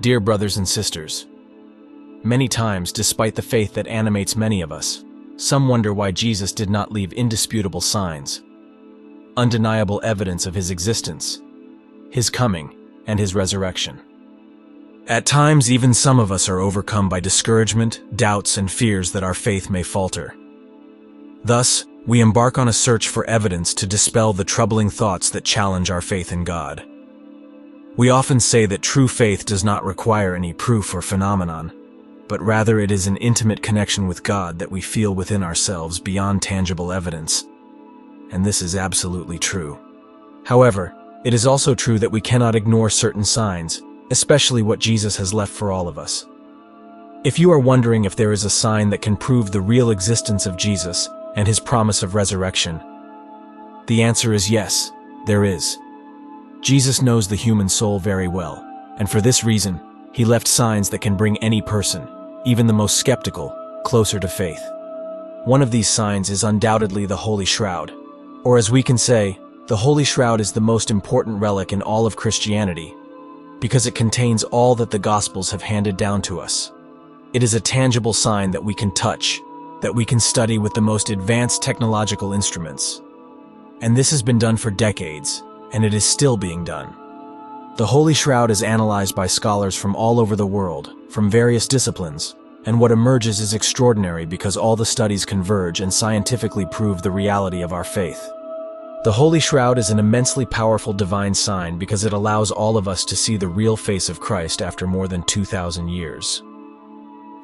Dear brothers and sisters, many times, despite the faith that animates many of us, some wonder why Jesus did not leave indisputable signs, undeniable evidence of his existence, his coming, and his resurrection. At times, even some of us are overcome by discouragement, doubts, and fears that our faith may falter. Thus, we embark on a search for evidence to dispel the troubling thoughts that challenge our faith in God. We often say that true faith does not require any proof or phenomenon, but rather it is an intimate connection with God that we feel within ourselves beyond tangible evidence. And this is absolutely true. However, it is also true that we cannot ignore certain signs, especially what Jesus has left for all of us. If you are wondering if there is a sign that can prove the real existence of Jesus and his promise of resurrection, the answer is yes, there is. Jesus knows the human soul very well, and for this reason, he left signs that can bring any person, even the most skeptical, closer to faith. One of these signs is undoubtedly the Holy Shroud, or as we can say, the Holy Shroud is the most important relic in all of Christianity, because it contains all that the Gospels have handed down to us. It is a tangible sign that we can touch, that we can study with the most advanced technological instruments. And this has been done for decades, and it is still being done. The Holy Shroud is analyzed by scholars from all over the world, from various disciplines, and what emerges is extraordinary because all the studies converge and scientifically prove the reality of our faith. The Holy Shroud is an immensely powerful divine sign because it allows all of us to see the real face of Christ after more than 2,000 years.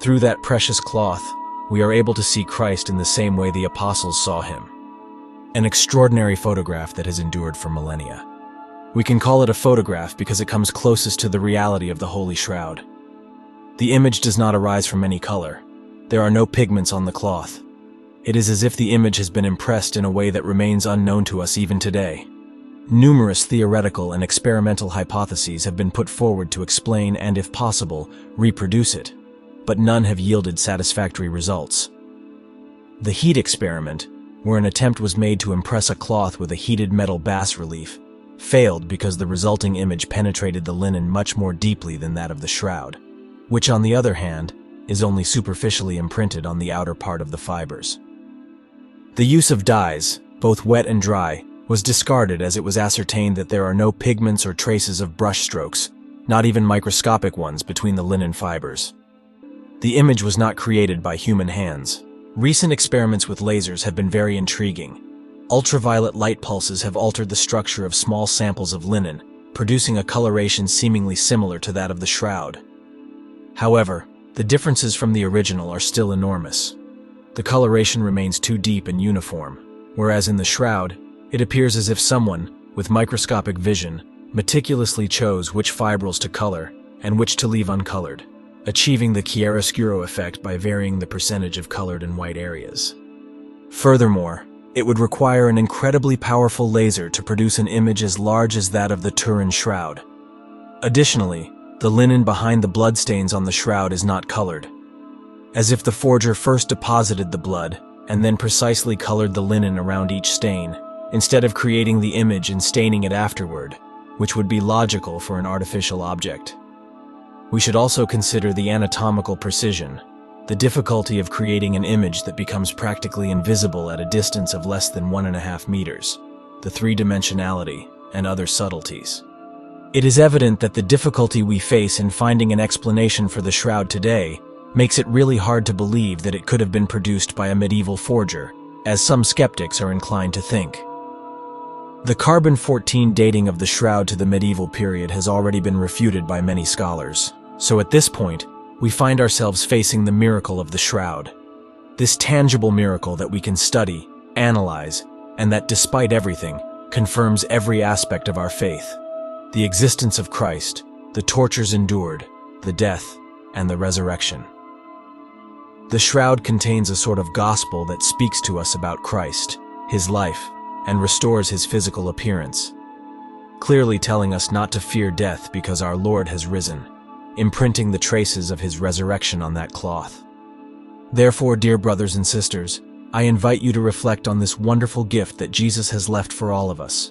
Through that precious cloth, we are able to see Christ in the same way the apostles saw him. An extraordinary photograph that has endured for millennia. We can call it a photograph because it comes closest to the reality of the Holy Shroud. The image does not arise from any color. There are no pigments on the cloth. It is as if the image has been impressed in a way that remains unknown to us even today. Numerous theoretical and experimental hypotheses have been put forward to explain and, if possible, reproduce it, but none have yielded satisfactory results. The heat experiment, where an attempt was made to impress a cloth with a heated metal bas-relief, failed because the resulting image penetrated the linen much more deeply than that of the shroud, which on the other hand, is only superficially imprinted on the outer part of the fibers. The use of dyes, both wet and dry, was discarded as it was ascertained that there are no pigments or traces of brush strokes, not even microscopic ones, between the linen fibers. The image was not created by human hands. Recent experiments with lasers have been very intriguing. Ultraviolet light pulses have altered the structure of small samples of linen, producing a coloration seemingly similar to that of the shroud. However, the differences from the original are still enormous. The coloration remains too deep and uniform, whereas in the shroud, it appears as if someone, with microscopic vision, meticulously chose which fibrils to color and which to leave uncolored, achieving the chiaroscuro effect by varying the percentage of colored and white areas. Furthermore, it would require an incredibly powerful laser to produce an image as large as that of the Turin shroud. Additionally, the linen behind the bloodstains on the shroud is not colored, as if the forger first deposited the blood and then precisely colored the linen around each stain, instead of creating the image and staining it afterward, which would be logical for an artificial object. We should also consider the anatomical precision, the difficulty of creating an image that becomes practically invisible at a distance of less than 1.5 meters, the three-dimensionality, and other subtleties. It is evident that the difficulty we face in finding an explanation for the shroud today makes it really hard to believe that it could have been produced by a medieval forger, as some skeptics are inclined to think. The carbon-14 dating of the shroud to the medieval period has already been refuted by many scholars. So at this point, we find ourselves facing the miracle of the shroud. This tangible miracle that we can study, analyze, and that despite everything, confirms every aspect of our faith. The existence of Christ, the tortures endured, the death, and the resurrection. The shroud contains a sort of gospel that speaks to us about Christ, his life, and restores his physical appearance, clearly telling us not to fear death because our Lord has risen, imprinting the traces of his resurrection on that cloth. Therefore, dear brothers and sisters, I invite you to reflect on this wonderful gift that Jesus has left for all of us.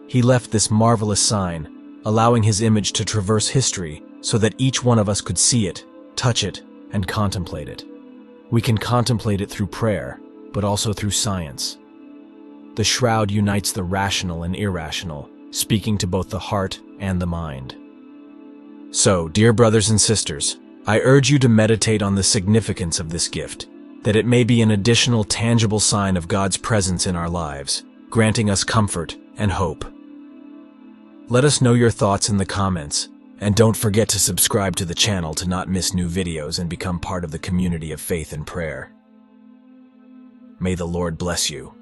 He left this marvelous sign, allowing his image to traverse history so that each one of us could see it, touch it, and contemplate it. We can contemplate it through prayer, but also through science. The shroud unites the rational and irrational, speaking to both the heart and the mind. So, dear brothers and sisters, I urge you to meditate on the significance of this gift, that it may be an additional tangible sign of God's presence in our lives, granting us comfort and hope. Let us know your thoughts in the comments, and don't forget to subscribe to the channel to not miss new videos and become part of the community of faith and prayer. May the Lord bless you.